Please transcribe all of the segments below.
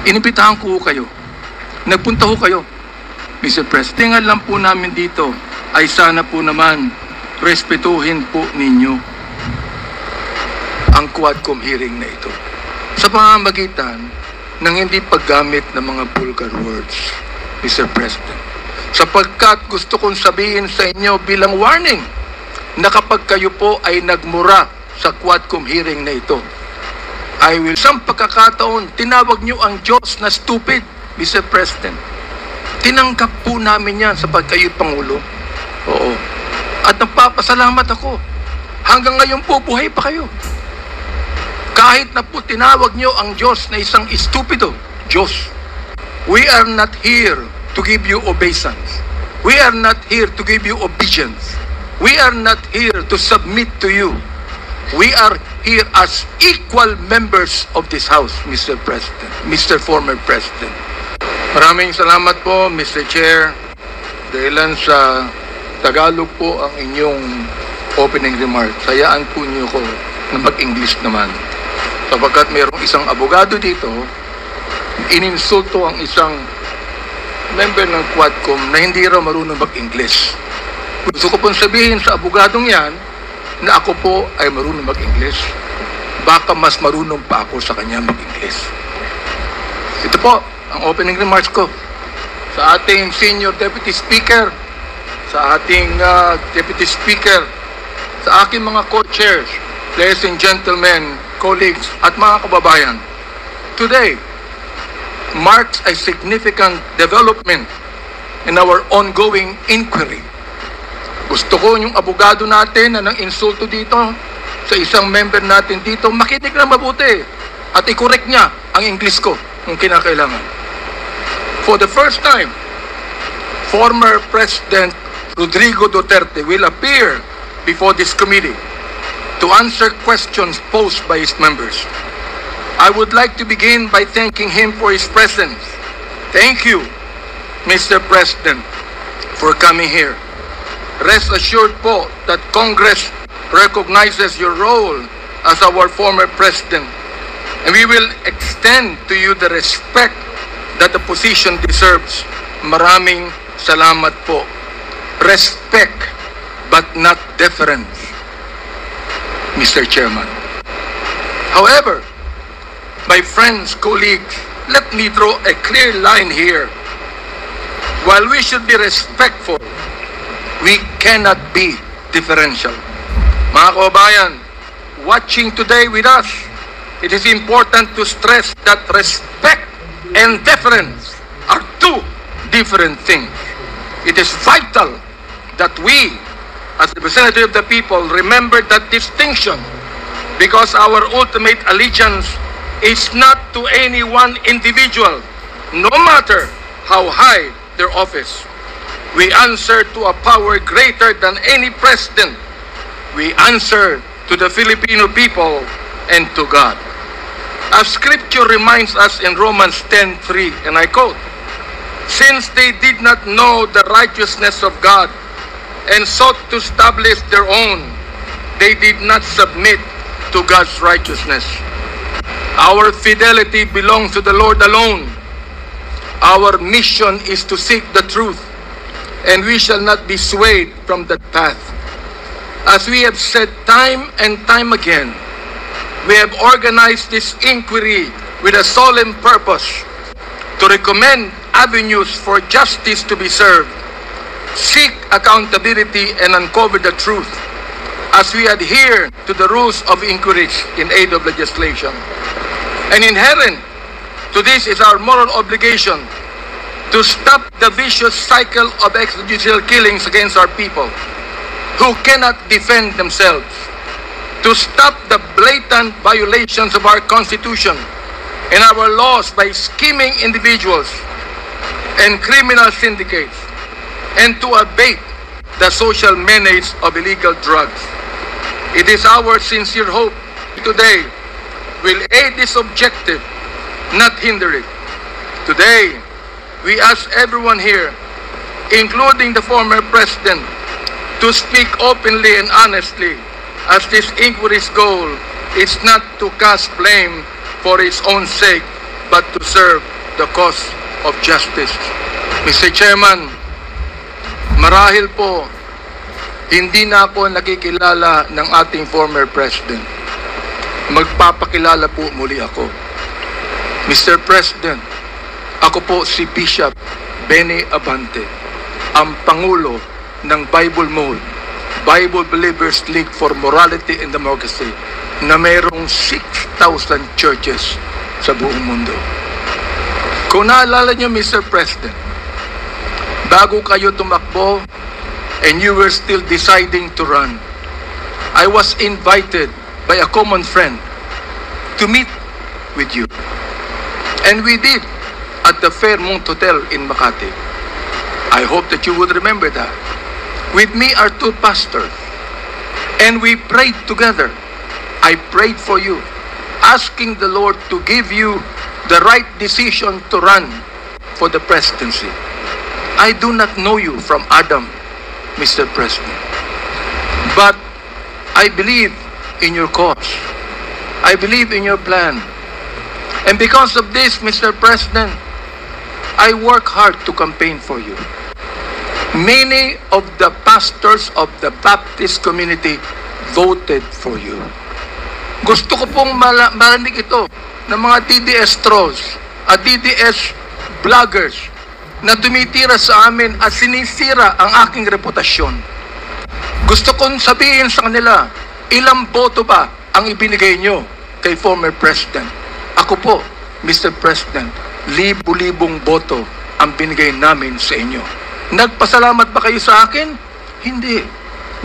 Inibitahan ko kayo. Nagpunta ho kayo, Mr. President. Tingal lang po namin dito ay sana po naman respetuhin po ninyo ang Quadcom hearing na ito sa pamamagitan ng hindi paggamit ng mga vulgar words, Mr. President. Sapagkat gusto kong sabihin sa inyo bilang warning na kapag kayo po ay nagmura sa Quadcom hearing na ito, I will, isang pagkakataon, tinawag nyo ang Diyos na stupid, Mr. President. Tinanggap po namin yan sapagkat kayo'y Pangulo. Oo. At nagpapasalamat ako. Hanggang ngayon po, buhay pa kayo. Kahit na po tinawag nyo ang Diyos na isang stupido, Diyos, we are not here to give you obeisance. We are not here to give you obedience. We are not here to submit to you. We are here as equal members of this House, Mr. President, Mr. Former President. Maraming salamat po, Mr. Chair. Dahilan sa Tagalog po ang inyong opening remarks. Hayaan po niyo ko na mag-English naman. Sapagkat mayroong isang abogado dito, ininsulto ang isang member ng Quadcom na hindi raw marunong mag-English. Gusto ko pong sabihin sa abogadong yan na ako po ay marunong mag-English. Baka mas marunong pa ako sa kanya mag-English. Ito po ang opening remarks ko sa ating Senior Deputy Speaker, sa ating Deputy Speaker, sa aking mga co-chairs, ladies and gentlemen, colleagues, at mga kababayan. Today marks a significant development in our ongoing inquiry. Gusto ko yung abogado natin na nang insulto dito sa isang member natin dito, makinig na mabuti at i-correct niya ang English ko kung kinakailangan. For the first time, former President Rodrigo Duterte will appear before this committee to answer questions posed by his members. I would like to begin by thanking him for his presence. Thank you, Mr. President, for coming here. Rest assured po that Congress recognizes your role as our former president, and we will extend to you the respect that the position deserves. Maraming salamat po. Respect, but not deference, Mr. Chairman. However, my friends, colleagues, let me draw a clear line here. While we should be respectful, we cannot be differential. Mga kababayan, watching today with us, it is important to stress that respect and deference are two different things. It is vital that we, as representatives of the people, remember that distinction, because our ultimate allegiance is not to any one individual, no matter how high their office. We answer to a power greater than any president. We answer to the Filipino people and to God. As Scripture reminds us in Romans 10:3, and I quote, "Since they did not know the righteousness of God and sought to establish their own, they did not submit to God's righteousness." Our fidelity belongs to the Lord alone. Our mission is to seek the truth, and we shall not be swayed from that path. As we have said time and time again, we have organized this inquiry with a solemn purpose to recommend avenues for justice to be served, seek accountability, and uncover the truth as we adhere to the rules of inquiry in aid of legislation. And inherent to this is our moral obligation to stop the vicious cycle of extrajudicial killings against our people who cannot defend themselves, to stop the blatant violations of our Constitution and our laws by scheming individuals and criminal syndicates, and to abate the social menace of illegal drugs. It is our sincere hope today will aid this objective, not hinder it. Today, we ask everyone here, including the former president, to speak openly and honestly, as this inquiry's goal is not to cast blame for its own sake, but to serve the cause of justice. Mr. Chairman, marahil po, hindi na ako nakikilala ng ating former president. Magpapakilala po muli ako. Mr. President, ako po si Bishop Benny Abante, ang Pangulo ng Bible Mode, Bible Believers League for Morality and Democracy, na mayroong 6,000 churches sa buong mundo. Kung naalala niyo, Mr. President, bago kayo tumakbo and you were still deciding to run, I was invited by a common friend to meet with you. And we did at the Fairmont Hotel in Makati. I hope that you would remember that. With me are two pastors, and we prayed together. I prayed for you, asking the Lord to give you the right decision to run for the presidency. I do not know you from Adam, Mr. President, but I believe in your cause. I believe in your plan. And because of this, Mr. President, I work hard to campaign for you. Many of the pastors of the Baptist community voted for you. Gusto ko pong marinig ito ng mga DDS trolls at DDS vloggers na tumitira sa amin at sinisira ang aking reputasyon. Gusto kong sabihin sa kanila, ilang boto ba ang ibinigay nyo kay former President? Ako po, Mr. President, libu-libong boto ang binigay namin sa inyo. Nagpasalamat ba kayo sa akin? Hindi.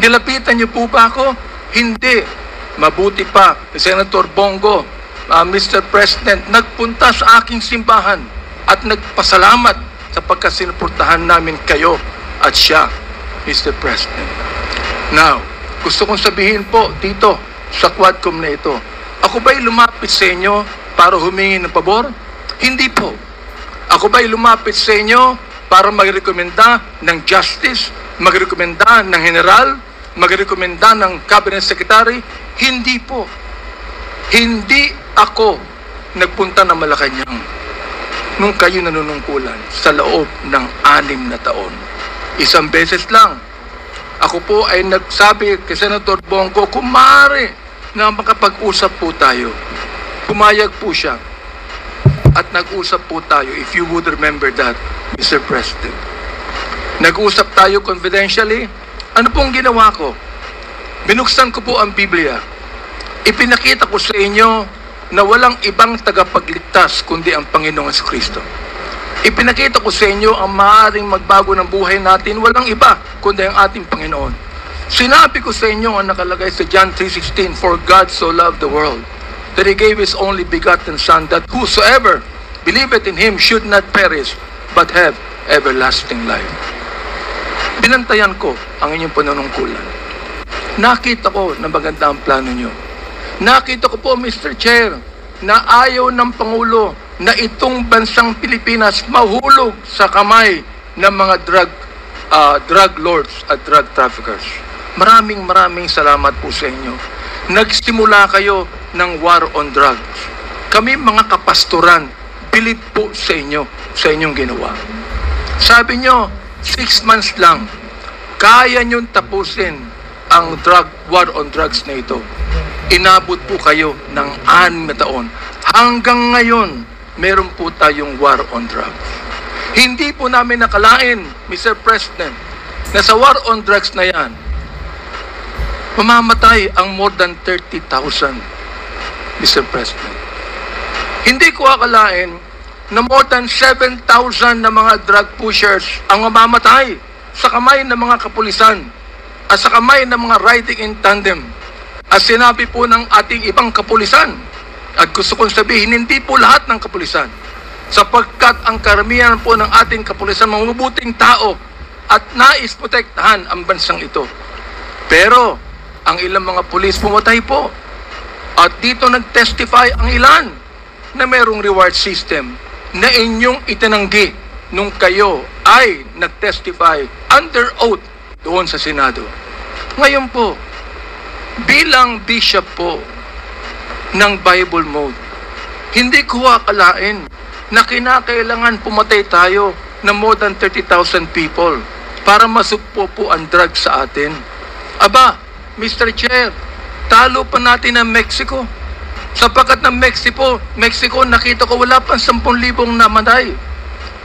Nilapitan niyo po ba ako? Hindi. Mabuti pa, Senator Bongo, Mr. President, nagpunta sa aking simbahan at nagpasalamat sa pagkasinuportahan namin kayo at siya, Mr. President. Now, gusto kong sabihin po dito sa Quadcom na ito, ako ba'y lumapit sa inyo para humingi ng pabor? Hindi po. Ako ba'y lumapit sa inyo para magrekomenda ng justice, magrekomenda ng general, magrekomenda ng cabinet secretary? Hindi po. Hindi ako nagpunta ng Malacanang nung kayo nanunungkulan sa loob ng 6 na taon. Isang beses lang. Ako po ay nagsabi kay Senator Bongo, kung maaari na makapag-usap po tayo. Pumayag po siya. At nag-usap po tayo, if you would remember that, Mr. President. Nag-usap tayo confidentially. Ano pong ginawa ko? Binuksan ko po ang Biblia. Ipinakita ko sa inyo na walang ibang tagapagligtas kundi ang Panginoong Kristo. Ipinakita ko sa inyo ang maaaring magbago ng buhay natin, walang iba kundi ang ating Panginoon. Sinabi ko sa inyo ang nakalagay sa John 3:16, for God so loved the world that He gave His only begotten Son, that whosoever believeth in Him should not perish, but have everlasting life. Binantayan ko ang inyong panunungkulan. Nakita ko na maganda ang plano nyo. Nakita ko po, Mr. Chair, na ayaw ng Pangulo na itong bansang Pilipinas mahulog sa kamay ng mga drug lords at drug traffickers. Maraming salamat po sa inyo. Nagsimula kayo ng war on drugs. Kami mga kapastoran, bilib po sa inyo, sa inyong ginawa. Sabi nyo, 6 months lang, kaya nyong tapusin ang war on drugs na ito. Inabot po kayo ng 6 na taon. Hanggang ngayon, meron po tayong war on drugs. Hindi po namin nakalain, Mr. President, na sa war on drugs na yan, mamamatay ang more than 30,000, Mr. President. Hindi ko akalain na more than 7,000 na mga drug pushers ang mamamatay sa kamay ng mga kapulisan at sa kamay ng mga riding in tandem. At sinabi po ng ating ibang kapulisan, at gusto kong sabihin, hindi po lahat ng kapulisan, sapagkat ang karamihan po ng ating kapulisan mabubuting tao at nais protektahan ang bansang ito. Pero ang ilang mga pulis pumatay po. At dito nag-testify ang ilan na mayroong reward system na inyong itinanggi nung kayo ay nag-testify under oath doon sa Senado. Ngayon po, bilang bishop po ng Bible Mode, Hindi ko akalain na kinakailangan pumatay tayo ng more than 30,000 people para masugpo po ang drugs sa atin. Aba, Mr. Chair, talo pa natin ang Mexico. Sapagkat ng Mexico, nakita ko wala pang 10,000 namatay.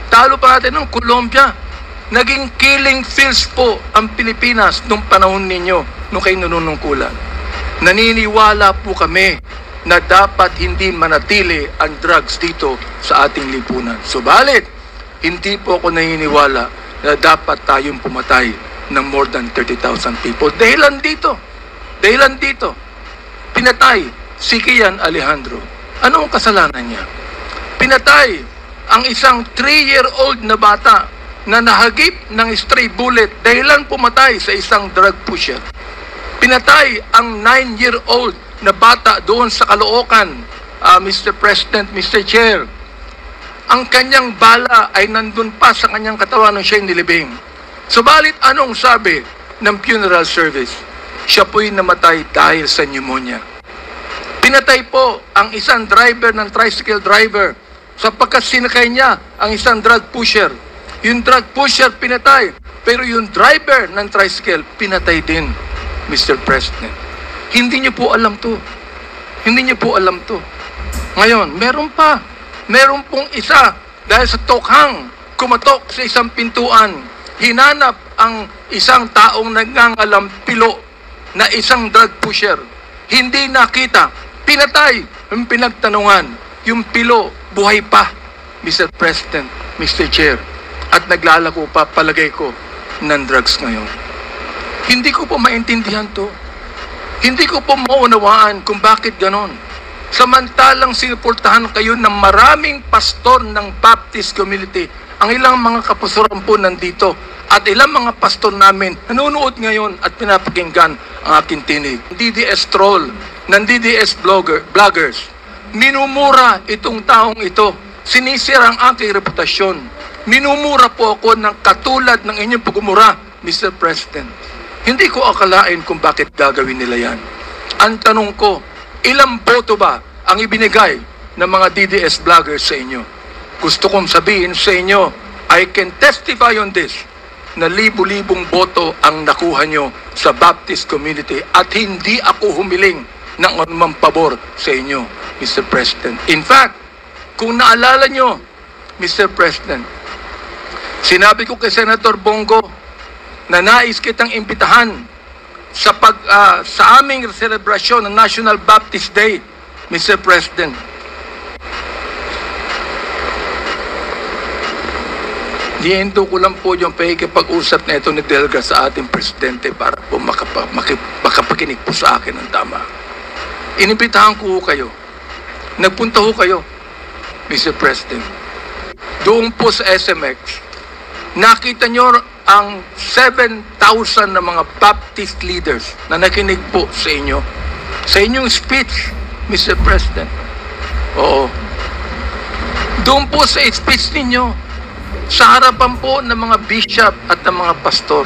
Talo pa natin ng Colombia. Naging killing fields po ang Pilipinas nung panahon ninyo, nung kayo nanunungkulan. Naniniwala po kami na dapat hindi manatili ang drugs dito sa ating lipunan. Subalit, hindi po ako naniniwala na dapat tayong pumatay ng more than 30,000 people. Dahilan dito, pinatay si Kian Alejandro. Ano ang kasalanan niya? Pinatay ang isang 3-year-old na bata na nahagip ng stray bullet dahilan pumatay sa isang drug pusher. Pinatay ang 9-year-old na bata doon sa Caloocan, Mr. President, Mr. Chair. Ang kanyang bala ay nandun pa sa kanyang katawan nung siya'y nilibing. Subalit anong sabi ng funeral service? Siya po'y namatay dahil sa pneumonia. Pinatay po ang isang driver ng tricycle driver sapagkat sinakay niya ang isang drug pusher. Yung drug pusher pinatay, pero yung driver ng tricycle pinatay din, Mr. President. Hindi niyo po alam to. Ngayon, meron pong isa dahil sa tokhang kumatok sa isang pintuan, hinanap ang isang taong nagngangalampilo na isang drug pusher. Hindi nakita, pinatay, yung pinagtanungan, yung pilo, buhay pa, Mr. President, Mr. Chair, at naglalako pa, palagay ko, ng drugs ngayon. Hindi ko po maintindihan to. Hindi ko po maunawaan kung bakit ganon. Samantalang sinuportahan kayo ng maraming pastor ng Baptist community. Ang ilang mga kapastoran po nandito at ilang mga pastor namin nanonood ngayon at pinapakinggan ang aking tinig. DDS troll, ng DDS vloggers. Minumura itong taong ito. Sinisira ang aking reputasyon. Minumura po ako ng katulad ng inyong pagmumura, Mr. President. Hindi ko akalain kung bakit gagawin nila yan. Ang tanong ko, ilang boto ba ang ibinigay ng mga DDS vloggers sa inyo? Gusto kong sabihin sa inyo, I can testify on this, na libu-libong boto ang nakuha nyo sa Baptist community at hindi ako humiling ng anumang pabor sa inyo, Mr. President. In fact, kung naalala nyo, Mr. President, sinabi ko kay Senator Bongo, na nais kitang imbitahan sa aming selebrasyon ng National Baptist Day, Mr. President. Diento ko lang po yung pakikipag-usap na ito ni Delga sa ating presidente para po makapakinig po sa akin ng tama. Inimbitahan ko kayo. Nagpunta ho kayo, Mr. President. Doon po sa SMX, nakita nyo ang 7,000 na mga Baptist leaders na nakinig po sa inyo. Sa inyong speech, Mr. President. Oo. Doon po sa speech ninyo, sa harapan po ng mga bishop at ng mga pastor,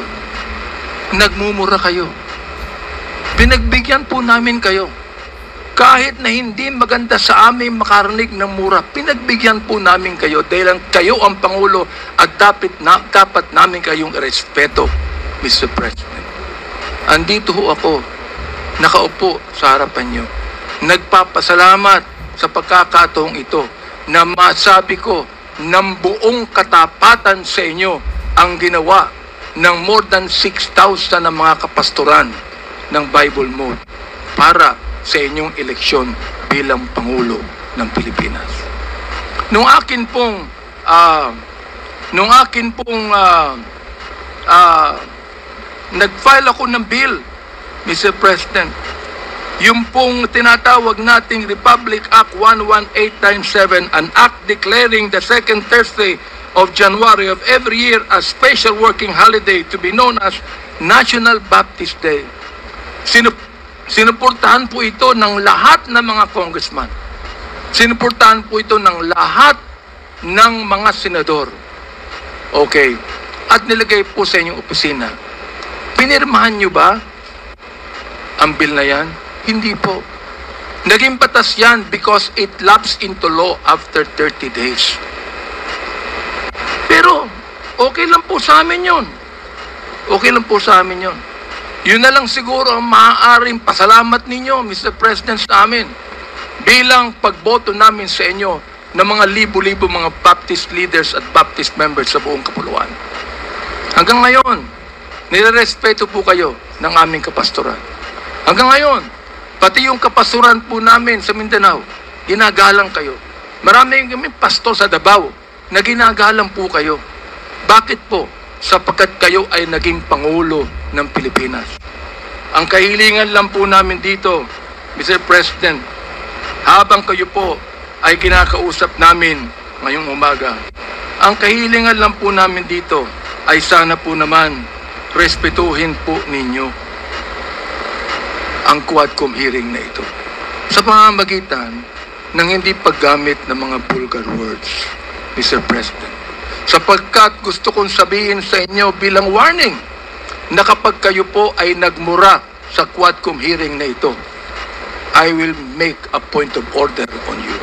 nagmumura kayo. Pinagbigyan po namin kayo. Kahit na hindi maganda sa amin makarinig ng mura, pinagbigyan po namin kayo dahil kayo ang Pangulo at dapat namin kayong respeto, Mr. President. Andito ho ako, nakaupo sa harapan nyo. Nagpapasalamat sa pagkakataong ito na masabi ko ng buong katapatan sa inyo ang ginawa ng more than 6,000 na mga kapastoran ng Bible Mode para sa inyong eleksyon bilang Pangulo ng Pilipinas. Nung akin pong nag-file ako ng bill, Mr. President, yung pong tinatawag nating Republic Act 11897, an act declaring the second Thursday of January of every year as special working holiday to be known as National Baptist Day. Sinuportahan po ito ng lahat ng mga congressman. Sinuportahan po ito ng lahat ng mga senador. Okay. At nilagay po sa inyong opisina. Pinirmahan nyo ba ang bill na yan? Hindi po. Naging batas yan because it lapsed into law after 30 days. Pero, okay lang po sa amin yun. Okay lang po sa amin yun. Yun na lang siguro ang maaaring pasalamat ninyo, Mr. President, sa amin. Bilang pagboto namin sa inyo ng mga libo-libo mga Baptist leaders at Baptist members sa buong kapuluan. Hanggang ngayon, nirerespeto po kayo ng aming kapastoran. Hanggang ngayon, pati yung kapastoran po namin sa Mindanao, ginagalang kayo. Marami yung pastor sa Davao na ginagalang po kayo. Bakit po? Sapagkat kayo ay naging Pangulo ng Pilipinas. Ang kahilingan lang po namin dito, Mr. President, habang kayo po ay kinakausap namin ngayong umaga, ang kahilingan lang po namin dito ay sana po naman respetuhin po ninyo ang Quadcom hearing na ito sa pamamagitan ng hindi paggamit ng mga vulgar words, Mr. President. Sapagkat gusto kong sabihin sa inyo bilang warning na kapag kayo po ay nagmura sa Quadcom hearing na ito, I will make a point of order on you.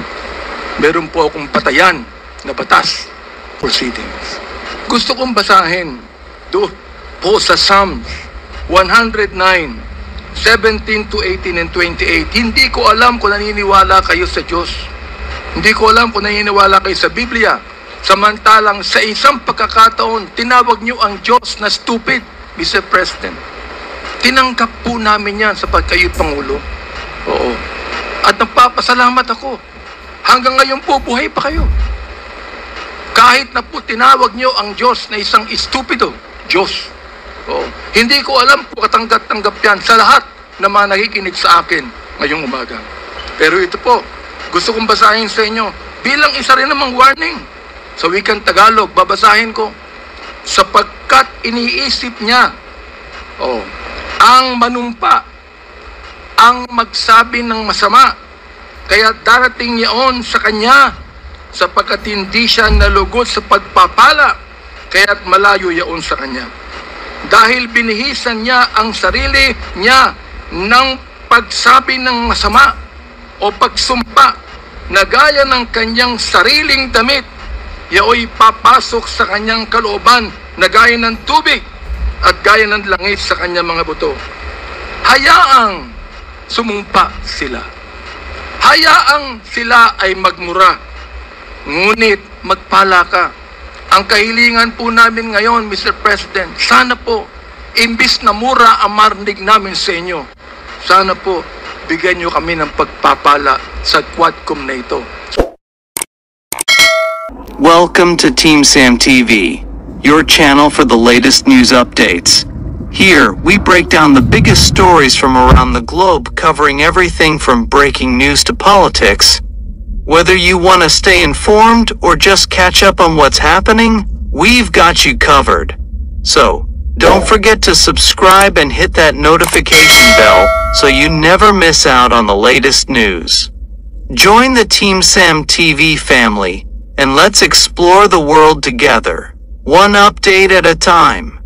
Meron po akong patayan na batas proceedings. Gusto kong basahin doon po sa Psalms 109, 17 to 18 and 28. Hindi ko alam kung naniniwala kayo sa Diyos. Hindi ko alam kung naniniwala kayo sa Biblia. Samantalang sa isang pagkakataon, tinawag niyo ang Diyos na stupid, Mr. President. Tinanggap po namin yan sapagkat kayo Pangulo. Oo. At nagpapasalamat ako. Hanggang ngayon po, buhay pa kayo. Kahit na po tinawag niyo ang Diyos na isang stupido, Diyos. Oo. Hindi ko alam kung katanggap-tanggap yan sa lahat na mga nakikinig sa akin ngayong umaga. Pero ito po, gusto kong basahin sa inyo bilang isa rin namang warning. Sa wikang Tagalog, babasahin ko. Sapagkat iniisip niya, ang manumpa, ang magsabi ng masama, kaya darating yaon sa kanya, sapagkat hindi siya nalugod sa pagpapala, kaya't malayo yaon sa kanya. Dahil binihisan niya ang sarili niya ng pagsabi ng masama o pagsumpa na gaya ng kanyang sariling damit, yaoy papasok sa kanyang kalooban na gaya ng tubig at gaya ng langit sa kanyang mga buto. Hayaang sumumpa sila. Hayaang sila ay magmura. Ngunit magpala ka. Ang kahilingan po namin ngayon, Mr. President, sana po, imbis na mura ang marinig namin sa inyo, sana po, bigyan nyo kami ng pagpapala sa Quadcom na ito. Welcome to Team Sam TV, your channel for the latest news updates. Here, we break down the biggest stories from around the globe, covering everything from breaking news to politics. Whether you want to stay informed or just catch up on what's happening, we've got you covered. So, don't forget to subscribe and hit that notification bell so you never miss out on the latest news. Join the Team Sam TV family, and let's explore the world together, one update at a time.